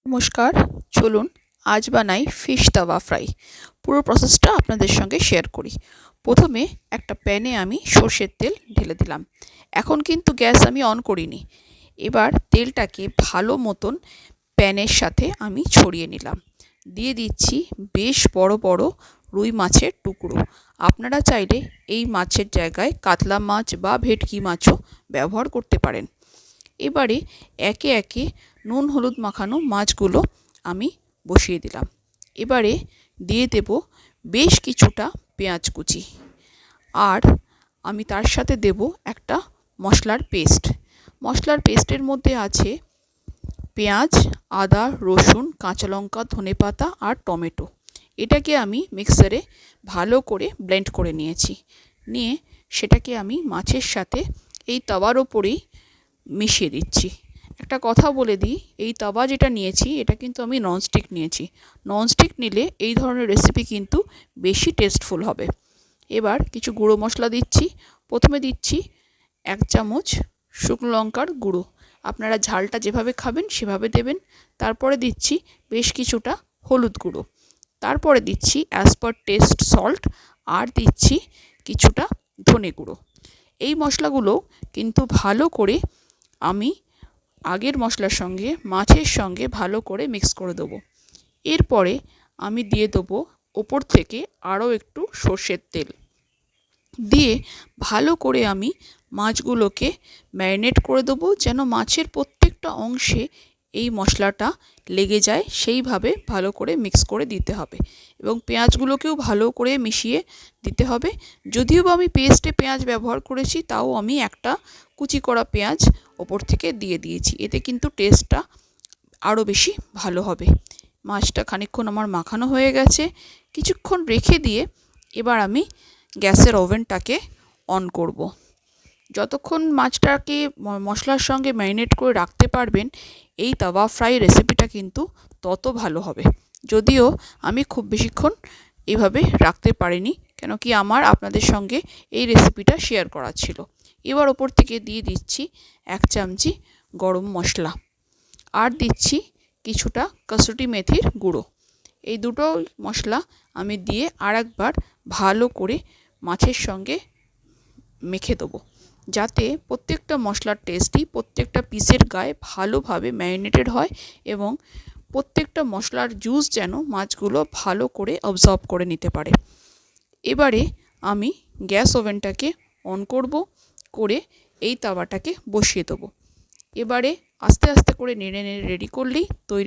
নমস্কার, চলুন আজ বানাই ফিশ তাওয়া ফ্রাই। পুরো প্রসেসটা আপনাদের সঙ্গে শেয়ার করি। প্রথমে একটা প্যানে আমি সর্ষের তেল ঢেলে দিলাম। এখন কিন্তু গ্যাস আমি অন করিনি। এবার তেলটাকে ভালো মতন প্যানের সাথে আমি ছড়িয়ে নিলাম। দিয়ে দিচ্ছি বেশ বড় বড় রুই মাছের টুকরো। আপনারা চাইলে এই মাছের জায়গায় কাতলা মাছ বা ভেটকি মাছও ব্যবহার করতে পারেন। এবারে একে একে নুন হলুদ মাখানো মাছগুলো আমি বসিয়ে দিলাম। এবারে দিয়ে দেব বেশ কিছুটা পেঁয়াজ কুচি, আর আমি তার সাথে দেব একটা মশলার পেস্ট। মশলার পেস্টের মধ্যে আছে পেঁয়াজ, আদা, রসুন, কাঁচা লঙ্কা, ধনেপাতা আর টমেটো। এটাকে আমি মিক্সারে ভালো করে ব্লেন্ড করে নিয়েছি। নিয়ে সেটাকে আমি মাছের সাথে এই তাওয়ার ওপরেই মিশিয়ে দিচ্ছি। একটা কথা বলে দিই, এই তাওয়া যেটা নিয়েছি এটা কিন্তু আমি ননস্টিক নিয়েছি। ননস্টিক নিলে এই ধরনের রেসিপি কিন্তু বেশি টেস্টফুল হবে। এবার কিছু গুঁড়ো মশলা দিচ্ছি। প্রথমে দিচ্ছি 1 চামচ শুকনো লঙ্কার গুঁড়ো। আপনারা ঝালটা যেভাবে খাবেন সেভাবে দেবেন। তারপরে দিচ্ছি বেশ কিছুটা হলুদ গুঁড়ো। তারপরে দিচ্ছি অ্যাজ পার টেস্ট সল্ট, আর দিচ্ছি কিছুটা ধনে গুঁড়ো। এই মশলাগুলো কিন্তু ভালো করে আমি আগের মশলার সঙ্গে মাছের সঙ্গে ভালো করে মিক্স করে দেবো। এরপরে আমি দিয়ে দেবো ওপর থেকে আরও একটু সর্ষের তেল দিয়ে ভালো করে আমি মাছগুলোকে ম্যারিনেট করে দেবো, যেন মাছের প্রত্যেকটা অংশে এই মশলাটা লেগে যায়, সেইভাবে ভালো করে মিক্স করে দিতে হবে। এবং পেঁয়াজগুলোকেও ভালো করে মিশিয়ে দিতে হবে। যদিও বা আমি পেস্টে পেঁয়াজ ব্যবহার করেছি, তাও আমি একটা কুচি করা পেঁয়াজ ওপর থেকে দিয়ে দিয়েছি। এতে কিন্তু টেস্টটা আরও বেশি ভালো হবে। মাছটা খানিকক্ষণ আমার মাখানো হয়ে গেছে। কিছুক্ষণ রেখে দিয়ে এবার আমি গ্যাসের ওভেনটাকে অন করব। যতক্ষণ মাছটাকে মশলার সঙ্গে ম্যারিনেট করে রাখতে পারবেন, এই তাওয়া ফ্রাই রেসিপিটা কিন্তু তত ভালো হবে। যদিও আমি খুব বেশিক্ষণ এইভাবে রাখতে পারিনি, কেন কি আমার আপনাদের সঙ্গে এই রেসিপিটা শেয়ার করার ছিল। এবার ওপর থেকে দিয়ে দিচ্ছি 1 চামচি গরম মশলা, আর দিচ্ছি কিছুটা কসুরি মেথির গুঁড়ো। এই দুটো মশলা আমি দিয়ে আর একবার ভালো করে মাছের সঙ্গে মেখে দেবো, যাতে প্রত্যেকটা মশলার টেস্টই প্রত্যেকটা পিসের গায়ে ভালোভাবে ম্যারিনেটেড হয় এবং প্রত্যেকটা মশলার জুস যেন মাছগুলো ভালো করে অবজর্ব করে নিতে পারে। এবারে আমি গ্যাস ওভেনটাকে অন করব, করে এই তাওয়াটাকে বসিয়ে দেবো। এবারে আস্তে আস্তে করে নেড়ে নেড়ে রেডি করলেই তৈরি